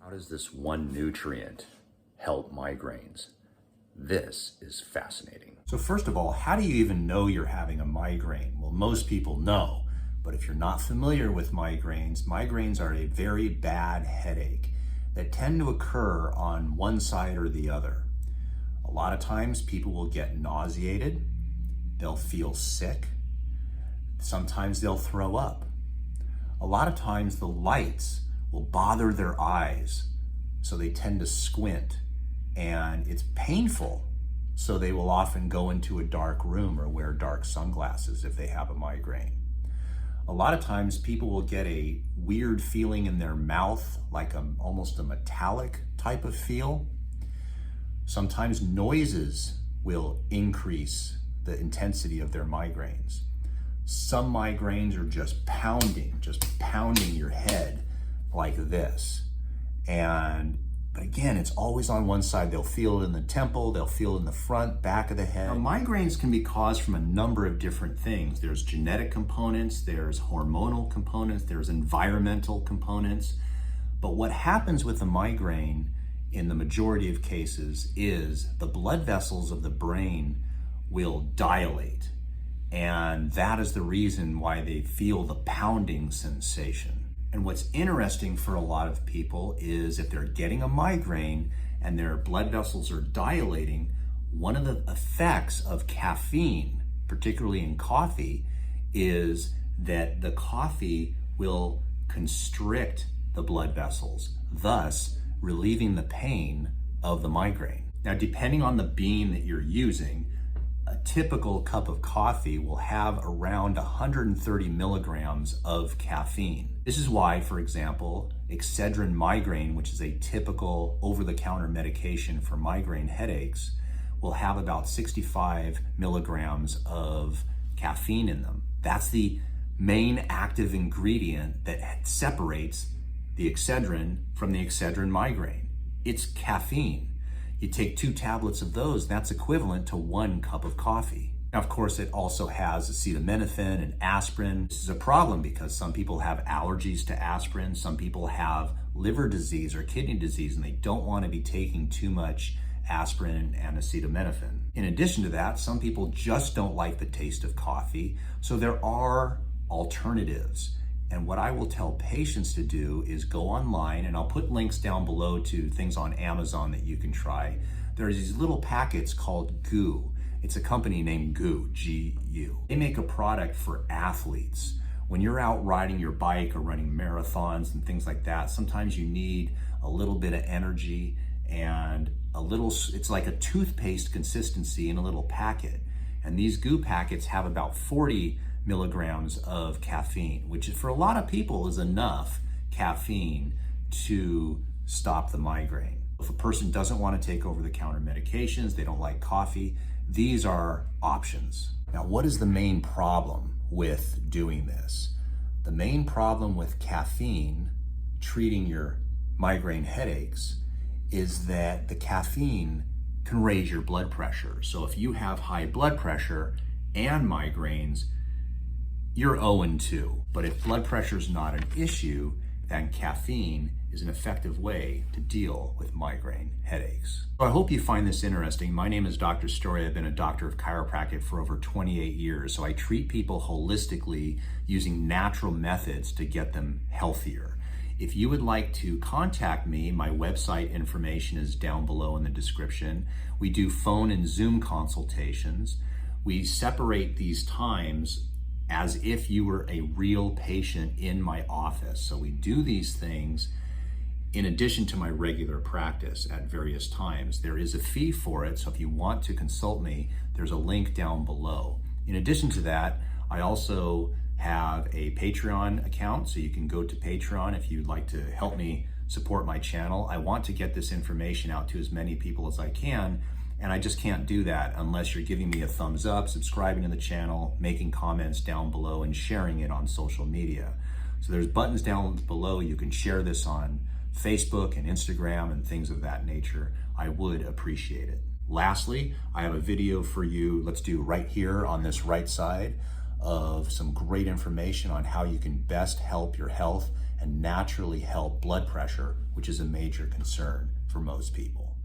How does this one nutrient help migraines? This is fascinating. So first of all, how do you even know you're having a migraine? Well, most people know, but if you're not familiar with migraines, migraines are a very bad headache that tend to occur on one side or the other. A lot of times people will get nauseated, they'll feel sick, sometimes they'll throw up. A lot of times the lights will bother their eyes, so they tend to squint, and it's painful, so they will often go into a dark room or wear dark sunglasses if they have a migraine. A lot of times people will get a weird feeling in their mouth, like almost a metallic type of feel. Sometimes noises will increase the intensity of their migraines. Some migraines are just pounding your head like this. But again, it's always on one side. They'll feel it in the temple, they'll feel it in the front, back of the head. Now, migraines can be caused from a number of different things. There's genetic components, there's hormonal components, there's environmental components. But what happens with a migraine in the majority of cases is the blood vessels of the brain will dilate. And that is the reason why they feel the pounding sensation. And what's interesting for a lot of people is if they're getting a migraine and their blood vessels are dilating, one of the effects of caffeine, particularly in coffee, is that the coffee will constrict the blood vessels, thus relieving the pain of the migraine. Now, depending on the bean that you're using, a typical cup of coffee will have around 130 milligrams of caffeine. This is why, for example, Excedrin migraine, which is a typical over-the-counter medication for migraine headaches, will have about 65 milligrams of caffeine in them. That's the main active ingredient that separates the Excedrin from the Excedrin migraine. It's caffeine. You take 2 tablets of those, that's equivalent to 1 cup of coffee. Now, of course, it also has acetaminophen and aspirin. This is a problem because some people have allergies to aspirin, some people have liver disease or kidney disease, and they don't want to be taking too much aspirin and acetaminophen. In addition to that, some people just don't like the taste of coffee, so there are alternatives. And what I will tell patients to do is go online, and I'll put links down below to things on Amazon that you can try. There's these little packets called GU. It's a company named GU, G-U. They make a product for athletes. When you're out riding your bike or running marathons and things like that, sometimes you need a little bit of energy and it's like a toothpaste consistency in a little packet. And these GU packets have about 40 milligrams of caffeine, which for a lot of people is enough caffeine to stop the migraine. If a person doesn't want to take over-the-counter medications, they don't like coffee, these are options. Now, what is the main problem with doing this? The main problem with caffeine treating your migraine headaches is that the caffeine can raise your blood pressure. So if you have high blood pressure and migraines, you're 0-2. But if blood pressure is not an issue, then caffeine is an effective way to deal with migraine headaches. So I hope you find this interesting. My name is Dr. Story. I've been a doctor of chiropractic for over 28 years. So I treat people holistically using natural methods to get them healthier. If you would like to contact me, my website information is down below in the description. We do phone and Zoom consultations. We separate these times as if you were a real patient in my office. So we do these things in addition to my regular practice at various times. There is a fee for it, so if you want to consult me, there's a link down below. In addition to that, I also have a Patreon account, so you can go to Patreon if you'd like to help me support my channel. I want to get this information out to as many people as I can, and I just can't do that unless you're giving me a thumbs up, subscribing to the channel, making comments down below, and sharing it on social media. So there's buttons down below. You can share this on Facebook and Instagram and things of that nature. I would appreciate it. Lastly, I have a video for you, let's do right here on this right side, of some great information on how you can best help your health and naturally help blood pressure, which is a major concern for most people.